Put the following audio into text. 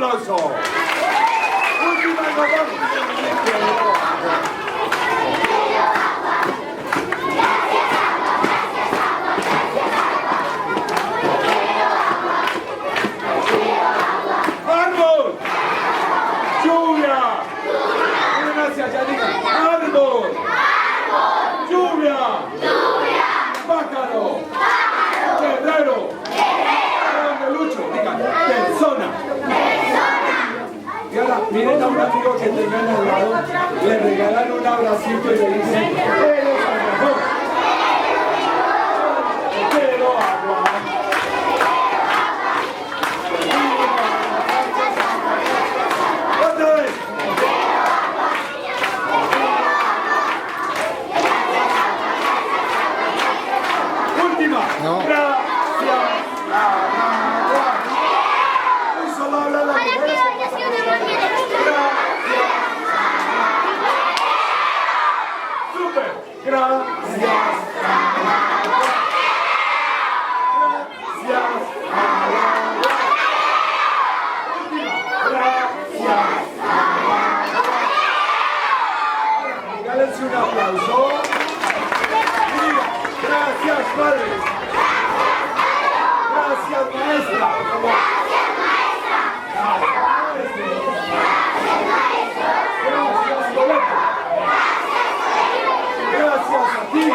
aplauso. Última, nos vamos. ¡Árbol! ¡Lluvia! Miren hacia allá, digan. ¡Árbol! ¡Lluvia! ¡Pájaro! ¡Guerrero! ¡De lucho! Digan. ¡Persona! Y ahora, miren a un amigo que tengan al lado, le regalan un abracito y le dicen, ¡eres el mejor! ¡Quiero agua! ¡Otra vez! ¡Última! No. ¡Gracias! Hoy solo habla la mujer. ¡Súper! ¡Gracias! Regálense un aplauso. Y diga, gracias, padres. Gracias, maestra. Gracias, colega. Gracias a ti.